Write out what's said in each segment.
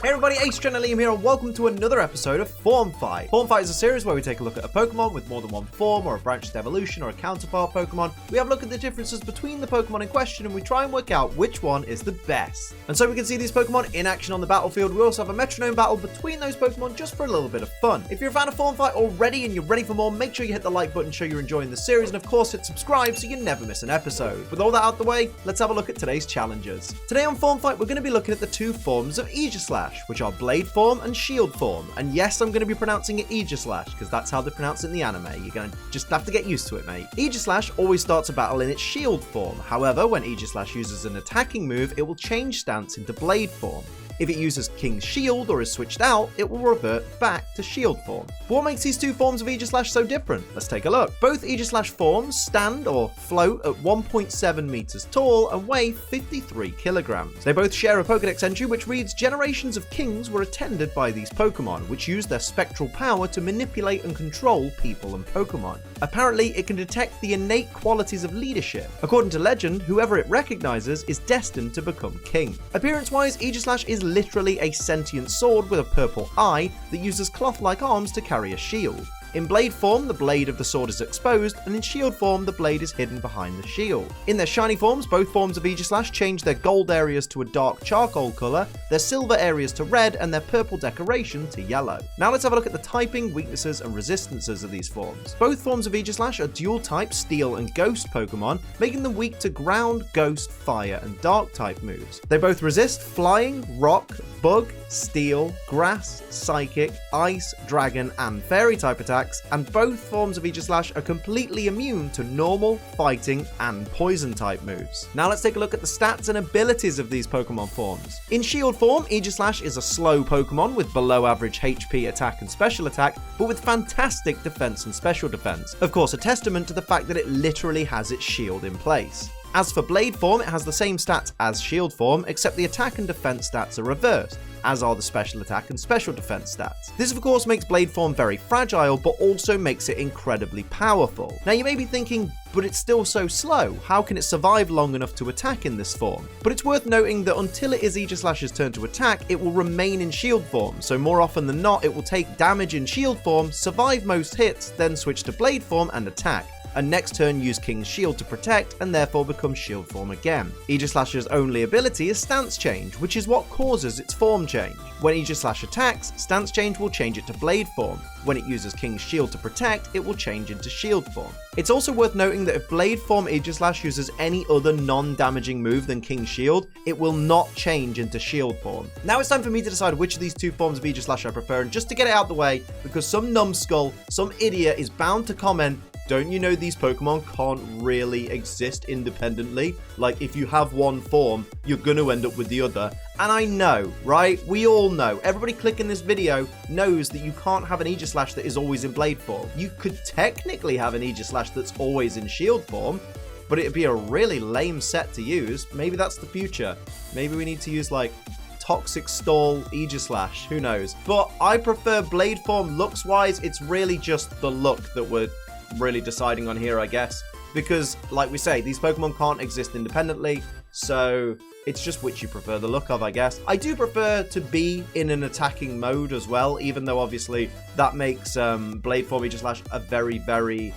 Hey everybody, Aegislash here and welcome to another episode of Form Fight. Form Fight is a series where we take a look at a Pokemon with more than one form or a branched evolution or a counterpart Pokemon. We have a look at the differences between the Pokemon in question and we try and work out which one is the best. And so we can see these Pokemon in action on the battlefield. We also have a Metronome Battle between those Pokemon just for a little bit of fun. If you're a fan of Form Fight already and you're ready for more, make sure you hit the like button, show you're enjoying the series, and of course hit subscribe so you never miss an episode. With all that out the way, let's have a look at today's challenges. Today on Form Fight, we're going to be looking at the two forms of Aegislash, which are Blade Form and Shield Form. And yes, I'm going to be pronouncing it Aegislash because that's how they pronounce it in the anime. You're going to just have to get used to it, mate. Aegislash always starts a battle in its Shield Form. However, when Aegislash uses an attacking move, it will change stance into Blade Form. If it uses King's Shield or is switched out, it will revert back to Shield Form. But what makes these two forms of Aegislash so different? Let's take a look. Both Aegislash forms stand or float at 1.7 meters tall and weigh 53 kilograms. They both share a Pokedex entry which reads, generations of kings were attended by these Pokemon, which use their spectral power to manipulate and control people and Pokemon. Apparently, it can detect the innate qualities of leadership. According to legend, whoever it recognizes is destined to become king. Appearance-wise, Aegislash is literally a sentient sword with a purple eye that uses cloth-like arms to carry a shield. In Blade Form, the blade of the sword is exposed, and in Shield Form, the blade is hidden behind the shield. In their shiny forms, both forms of Aegislash change their gold areas to a dark charcoal colour, their silver areas to red, and their purple decoration to yellow. Now let's have a look at the typing, weaknesses, and resistances of these forms. Both forms of Aegislash are dual-type Steel and Ghost Pokemon, making them weak to Ground, Ghost, Fire, and Dark-type moves. They both resist Flying, Rock, Bug, Steel, Grass, Psychic, Ice, Dragon, and Fairy-type attacks, and both forms of Aegislash are completely immune to normal, fighting, and poison-type moves. Now let's take a look at the stats and abilities of these Pokemon forms. In Shield Form, Aegislash is a slow Pokemon with below average HP, attack, and special attack, but with fantastic defense and special defense. Of course, a testament to the fact that it literally has its shield in place. As for Blade Form, it has the same stats as Shield Form, except the attack and defense stats are reversed, as are the special attack and special defense stats. This of course makes Blade Form very fragile, but also makes it incredibly powerful. Now you may be thinking, but it's still so slow, how can it survive long enough to attack in this form? But it's worth noting that until it is Aegislash's turn to attack, it will remain in Shield Form, so more often than not it will take damage in Shield Form, survive most hits, then switch to Blade Form and attack, and next turn use King's Shield to protect and therefore become Shield Form again. Aegislash's only ability is Stance Change, which is what causes its form change. When Aegislash attacks, Stance Change will change it to Blade Form. When it uses King's Shield to protect, it will change into Shield Form. It's also worth noting that if Blade Form Aegislash uses any other non-damaging move than King's Shield, it will not change into Shield Form. Now it's time for me to decide which of these two forms of Aegislash I prefer, and just to get it out the way, because some numbskull, some idiot is bound to comment, don't you know these Pokemon can't really exist independently? Like, if you have one form, you're gonna end up with the other. And I know, right? We all know. Everybody clicking this video knows that you can't have an Aegislash that is always in Blade Form. You could technically have an Aegislash that's always in Shield Form, but it'd be a really lame set to use. Maybe that's the future. Maybe we need to use, like, Toxic Stall Aegislash. Who knows? But I prefer Blade Form looks-wise. It's really just the look that we're really deciding on here, I guess, because like we say, these Pokemon can't exist independently, so it's just which you prefer the look of, I guess. I do prefer to be in an attacking mode as well, even though obviously that makes Blade Form Aegislash a very, very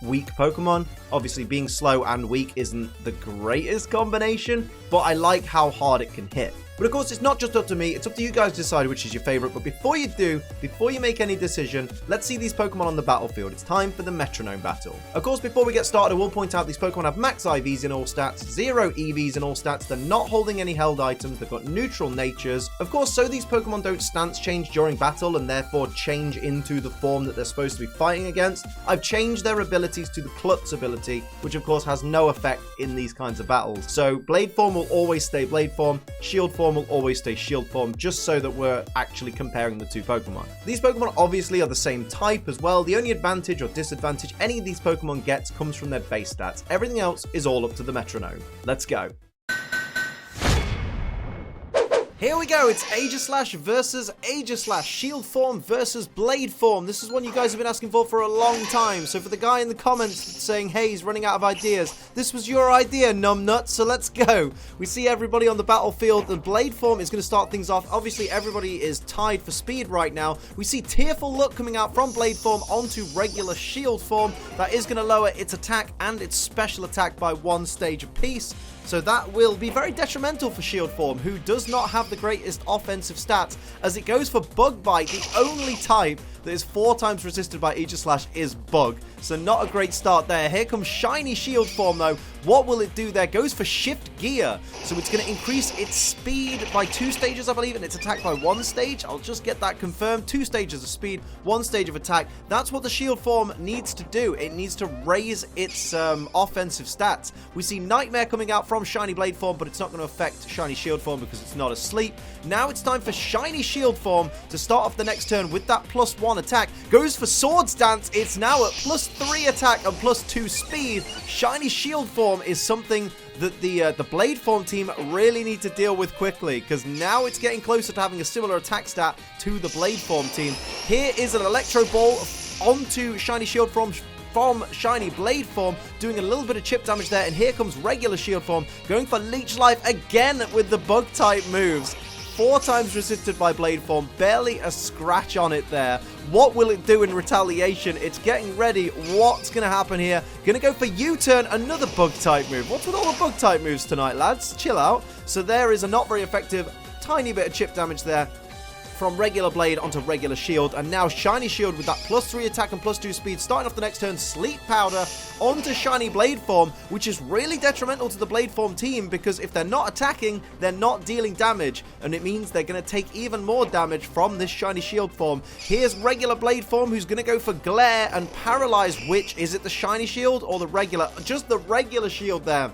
weak Pokemon. Obviously being slow and weak isn't the greatest combination, but I like how hard it can hit. But of course, it's not just up to me, it's up to you guys to decide which is your favorite. But before you do, before you make any decision, let's see these Pokemon on the battlefield. It's time for the Metronome Battle. Of course, before we get started, I will point out these Pokemon have max IVs in all stats, 0 EVs in all stats, they're not holding any held items, they've got neutral natures. Of course, so these Pokemon don't stance change during battle and therefore change into the form that they're supposed to be fighting against, I've changed their abilities to the Klutz ability, which of course has no effect in these kinds of battles. So Blade Form will always stay Blade Form, Shield Form will always stay Shield Form, just so that we're actually comparing the two Pokemon. These Pokemon obviously are the same type as well. The only advantage or disadvantage any of these Pokemon gets comes from their base stats. Everything else is all up to the Metronome. Let's go. Here we go, it's Aegislash versus Aegislash, Shield Form versus Blade Form. This is one you guys have been asking for a long time. So for the guy in the comments saying, hey, he's running out of ideas, this was your idea, numbnut, so let's go. We see everybody on the battlefield. The Blade Form is going to start things off. Obviously, everybody is tied for speed right now. We see Tearful Look coming out from Blade Form onto regular Shield Form. That is going to lower its attack and its special attack by 1 stage apiece. So that will be very detrimental for Shield Form, who does not have the greatest offensive stats, as it goes for Bug Bite. The only type that is 4 times resisted by Aegislash is Bug. So not a great start there. Here comes Shiny Shield Form though. What will it do there? Goes for Shift Gear. So it's going to increase its speed by 2 stages, I believe, and its attack by 1 stage. I'll just get that confirmed. 2 stages of speed, 1 stage of attack. That's what the Shield Form needs to do. It needs to raise its offensive stats. We see Nightmare coming out from Shiny Blade Form, but it's not going to affect Shiny Shield Form because it's not asleep. Now it's time for Shiny Shield Form to start off the next turn with that +1 attack. Goes for Swords Dance. It's now at +3 attack and +2 speed. Shiny Shield Form is something that the Blade Form team really need to deal with quickly, because now it's getting closer to having a similar attack stat to the Blade Form team. Here is an Electro Ball onto Shiny Shield Form from Shiny Blade Form, doing a little bit of chip damage there, and here comes regular Shield Form, going for Leech Life again with the Bug type moves. 4 times resisted by Blade Form, barely a scratch on it there. What will it do in retaliation? It's getting ready. What's going to happen here? Going to go for U-turn, another Bug type move. What's with all the Bug type moves tonight, lads? Chill out. So there is a not very effective, tiny bit of chip damage there from regular Blade onto regular Shield, and now Shiny Shield with that +3 attack and +2 speed, starting off the next turn. Sleep Powder onto Shiny Blade Form, which is really detrimental to the Blade Form team, because if they're not attacking, they're not dealing damage, and it means they're going to take even more damage from this Shiny Shield Form. Here's regular Blade Form, who's going to go for Glare and Paralyze. Which is it, the Shiny Shield or the regular? Just the regular Shield there.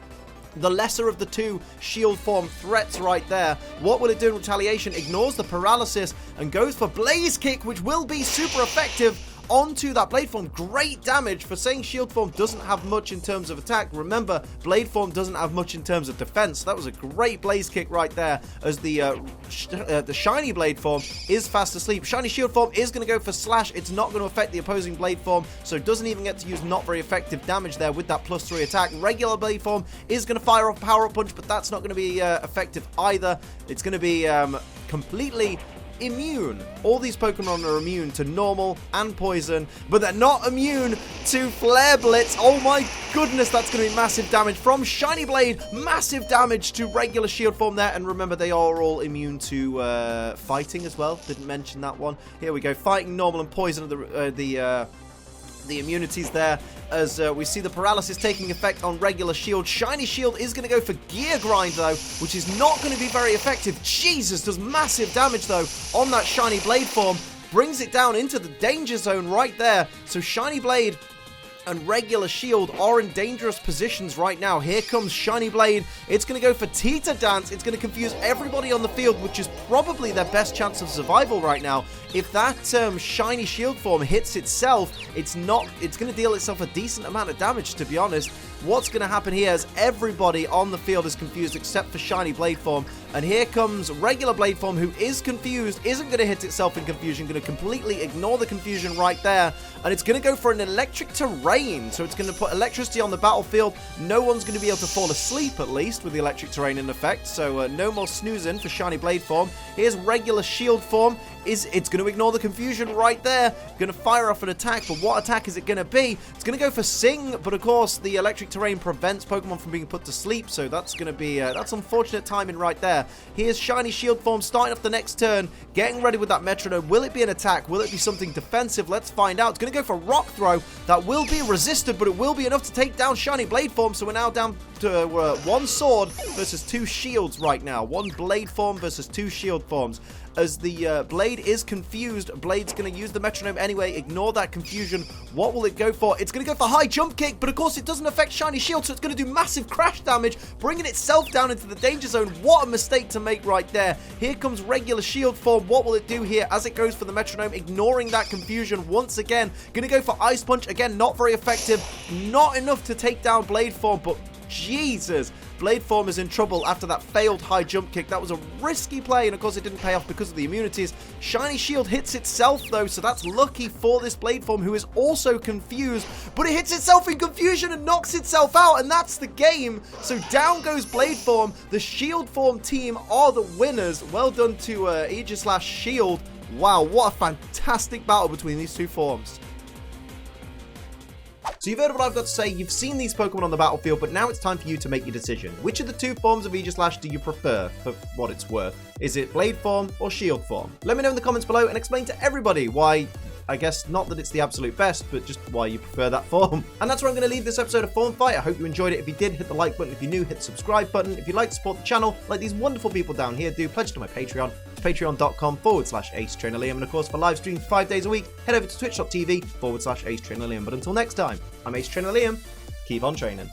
The lesser of the 2 Shield Form threats right there. What will it do in retaliation? Ignores the paralysis and goes for Blaze Kick, which will be super effective onto that Blade Form. Great damage. For saying Shield Form doesn't have much in terms of attack, remember, Blade Form doesn't have much in terms of defense. That was a great Blaze Kick right there, as the Shiny Blade Form is fast asleep. Shiny Shield Form is going to go for Slash. It's not going to affect the opposing Blade Form, so it doesn't even get to use not very effective damage there with that +3 attack. Regular Blade Form is going to fire off Power Up Punch, but that's not going to be effective either. It's going to be completely immune. All these Pokemon are immune to normal and poison, but they're not immune to Flare Blitz. Oh my goodness, that's going to be massive damage from Shiny Blade. Massive damage to regular Shield Form there, and remember, they are all immune to fighting as well. Didn't mention that one. Here we go. Fighting, normal, and poison are the immunities there, as we see the paralysis taking effect on regular Shield. Shiny Shield is going to go for Gear Grind though, which is not going to be very effective. Jesus, does massive damage though on that Shiny Blade Form. Brings it down into the danger zone right there. So Shiny Blade and regular Shield are in dangerous positions right now. Here comes Shiny Blade. It's going to go for Teeter Dance. It's going to confuse everybody on the field, which is probably their best chance of survival right now. If that Shiny Shield Form hits itself, it's going to deal itself a decent amount of damage, to be honest. What's going to happen here is everybody on the field is confused except for Shiny Blade Form. And here comes regular Blade Form, who is confused, isn't going to hit itself in confusion, going to completely ignore the confusion right there. And it's going to go for an Electric Terrain. So it's going to put electricity on the battlefield. No one's going to be able to fall asleep, at least, with the Electric Terrain in effect. So no more snoozing for Shiny Blade Form. Here's regular Shield Form. It's going to ignore the confusion right there. Going to fire off an attack, but what attack is it going to be? It's going to go for Sing, but of course the Electric Terrain prevents Pokemon from being put to sleep, so that's going to be that's unfortunate timing right there. Here's Shiny Shield Form starting off the next turn, getting ready with that Metronome. Will it be an attack? Will it be something defensive? Let's find out. It's going to go for Rock Throw. That will be resisted, but it will be enough to take down Shiny Blade Form, so we're now down to 1 Sword versus 2 Shields right now. 1 Blade Form versus 2 Shield Forms. As the Blade is confused, Blade's going to use the Metronome anyway. Ignore that confusion. What will it go for? It's going to go for High Jump Kick, but of course it doesn't affect Shiny Shield, so it's going to do massive crash damage, bringing itself down into the danger zone. What a mistake to make right there. Here comes regular Shield Form. What will it do here as it goes for the Metronome? Ignoring that confusion once again. Going to go for Ice Punch. Again, not very effective. Not enough to take down Blade Form, but Jesus. Blade Form is in trouble after that failed high jump kick. That was a risky play, and of course it didn't pay off because of the immunities. Shiny Shield hits itself though, so that's lucky for this Blade Form, who is also confused, but it hits itself in confusion and knocks itself out, and that's the game. So down goes Blade Form. The Shield Form team are the winners. Well done to Aegislash Shield. Wow, what a fantastic battle between these two forms. So you've heard what I've got to say, you've seen these Pokemon on the battlefield, but now it's time for you to make your decision. Which of the two forms of Aegislash do you prefer, for what it's worth? Is it Blade Form or Shield Form? Let me know in the comments below and explain to everybody why, I guess not that it's the absolute best, but just why you prefer that form. And that's where I'm going to leave this episode of Form Fight. I hope you enjoyed it. If you did, hit the like button. If you're new, hit the subscribe button. If you'd like to support the channel, like these wonderful people down here do, pledge to my Patreon. Patreon.com/AceTrainerLiam, and of course for live streams 5 days a week, head over to twitch.tv/AceTrainerLiam. But until next time, I'm Ace Trainer Liam. Keep on training.